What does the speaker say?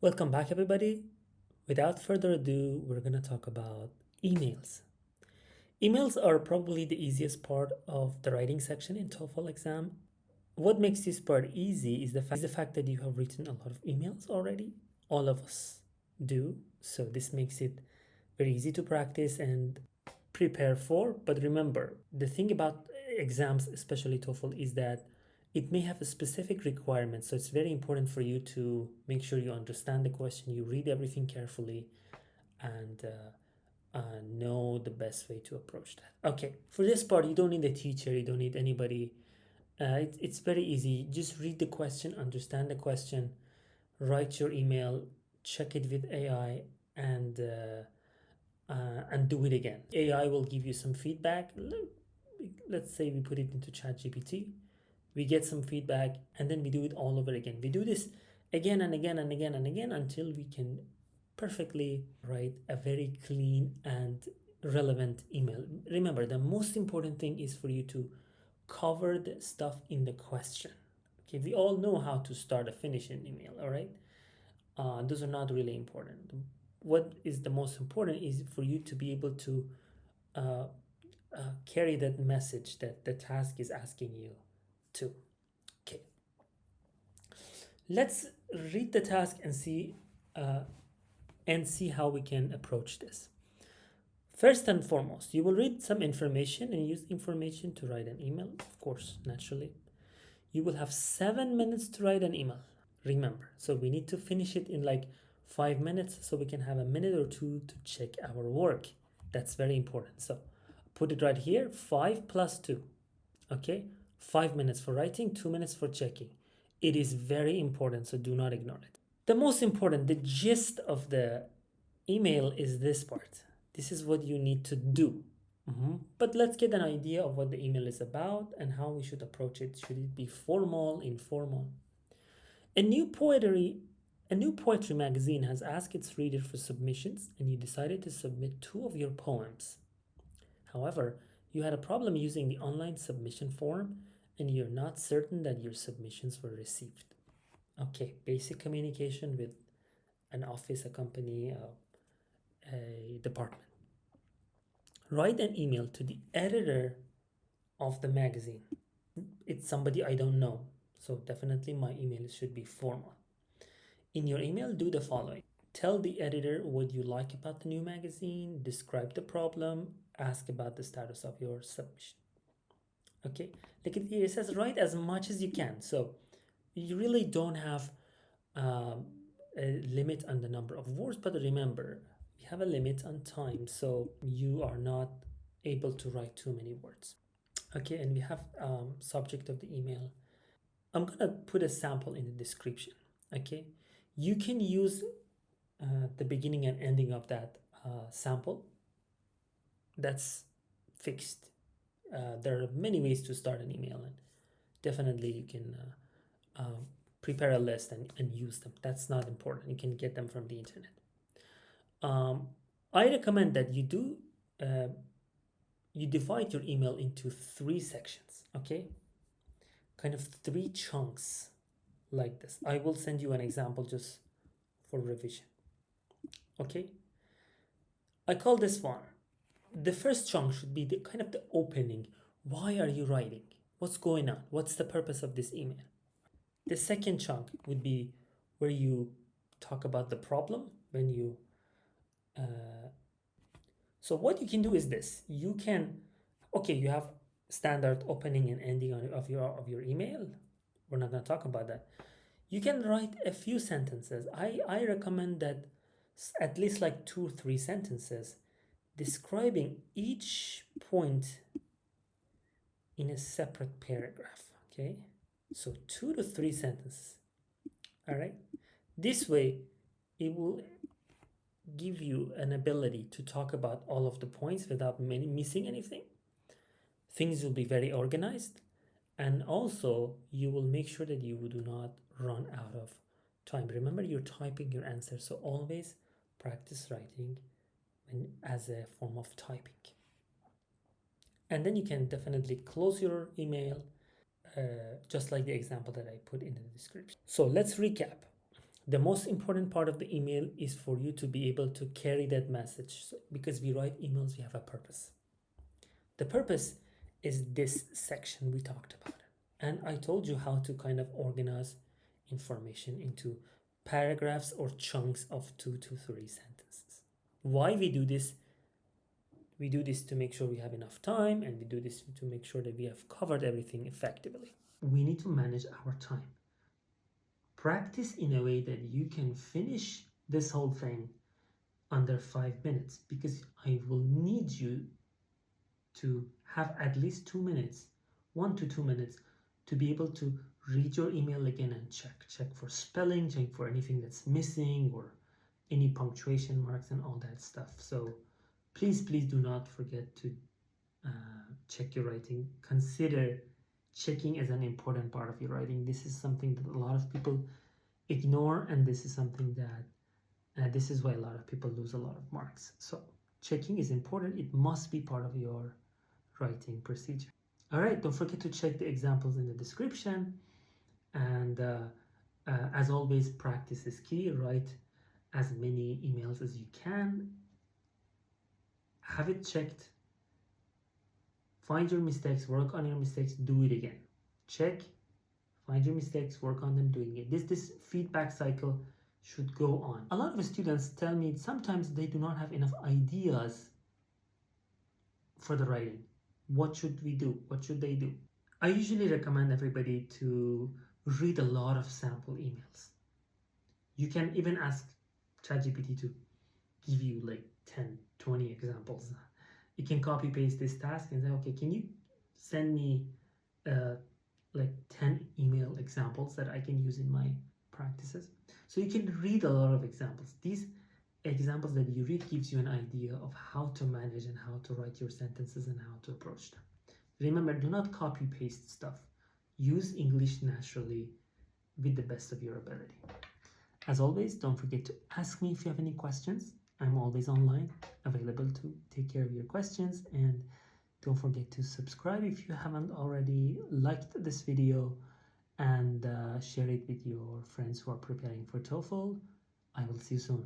Welcome back, everybody. Without further ado, we're going to talk about emails. Emails are probably the easiest part of the writing section in TOEFL exam. What makes this part easy is the fact that you have written a lot of emails already. All of us do. So this makes it very easy to practice and prepare for. But remember, the thing about exams, especially TOEFL, is that it may have a specific requirement. So it's very important for you to make sure you understand the question, you read everything carefully, and know the best way to approach that. Okay, for this part, you don't need a teacher, you don't need anybody. It's very easy. Just read the question, understand the question, write your email, check it with AI, and do it again. AI will give you some feedback. Let's say we put it into ChatGPT, we get some feedback, and then we do it all over again. We do this again and again and again and again until we can perfectly write a very clean and relevant email. Remember, the most important thing is for you to cover the stuff in the question. Okay, we all know how to start a finish an email, all right? Those are not really important. What is the most important is for you to be able to uh, carry that message that the task is asking you to. Okay, let's read the task and see how we can approach this. First and foremost, you will read some information and use information to write an email, of course, naturally. You will have 7 minutes to write an email. Remember, so we need to finish it in like 5 minutes so we can have a minute or two to check our work. That's very important. So put it right here, 5 plus 2. Okay, 5 minutes for writing, 2 minutes for checking. It is very important, so do not ignore it. The most important, the gist of the email is this part. This is what you need to do. But let's get an idea of what the email is about and how we should approach it. Should it be formal, informal? A new poetry magazine has asked its reader for submissions, and you decided to submit 2 of your poems. However, you had a problem using the online submission form, and you're not certain that your submissions were received. Okay, basic communication with an office, a company, a department. Write an email to the editor of the magazine. It's somebody I don't know, so definitely my email should be formal. In your email, do the following. Tell the editor what you like about the new magazine, describe the problem, ask about the status of your submission. Okay, look at here, it says write as much as you can. So you really don't have a limit on the number of words, but remember, we have a limit on time, so you are not able to write too many words. Okay, and we have subject of the email. I'm gonna put a sample in the description. Okay, you can use the beginning and ending of that sample. That's fixed. There are many ways to start an email, and definitely you can prepare a list and use them. That's not important. You can get them from the internet. I recommend that you divide your email into 3 sections, okay? Kind of 3 chunks like this. I will send you an example just for revision, okay? I call this one. The first chunk should be the kind of the opening. Why are you writing? What's going on? What's the purpose of this email? The second chunk would be where you talk about the problem when you so what you can do is this. You can, okay, you have standard opening and ending of your email. We're not going to talk about that. You can write a few sentences. I recommend that at least like 2 or 3 sentences describing each point in a separate paragraph. Okay, so 2 to 3 sentences. All right, this way it will give you an ability to talk about all of the points without missing anything. Things will be very organized, and also you will make sure that you do not run out of time. Remember, you're typing your answer, so always practice writing as a form of typing. And then you can definitely close your email just like the example that I put in the description. So let's recap. The most important part of the email is for you to be able to carry that message. So, because we write emails, we have a purpose. The purpose is this section we talked about. And I told you how to kind of organize information into paragraphs or chunks of 2 to 3 sentences. Why we do this? We do this to make sure we have enough time, and we do this to make sure that we have covered everything effectively. We need to manage our time. Practice in a way that you can finish this whole thing under 5 minutes, because I will need you to have at least 2 minutes, 1 to 2 minutes, to be able to read your email again and check for spelling, check for anything that's missing or any punctuation marks and all that stuff. So please do not forget to check your writing. Consider checking as an important part of your writing. This is something that a lot of people ignore, and this is something that this is why a lot of people lose a lot of marks. So checking is important. It must be part of your writing procedure. All right, don't forget to check the examples in the description, and as always, practice is key. Write as many emails as you can. Have it checked. Find your mistakes, work on your mistakes, do it again. Check, find your mistakes, work on them, doing it. This feedback cycle should go on. A lot of students tell me sometimes they do not have enough ideas for the writing. What should we do? What should they do? I usually recommend everybody to read a lot of sample emails. You can even ask ChatGPT to give you like 10, 20 examples. You can copy paste this task and say, okay, can you send me like 10 email examples that I can use in my practices? So you can read a lot of examples. These examples that you read gives you an idea of how to manage and how to write your sentences and how to approach them. Remember, do not copy paste stuff. Use English naturally with the best of your ability. As always, don't forget to ask me if you have any questions. I'm always online, available to take care of your questions. And don't forget to subscribe if you haven't already, liked this video, and share it with your friends who are preparing for TOEFL. I will see you soon.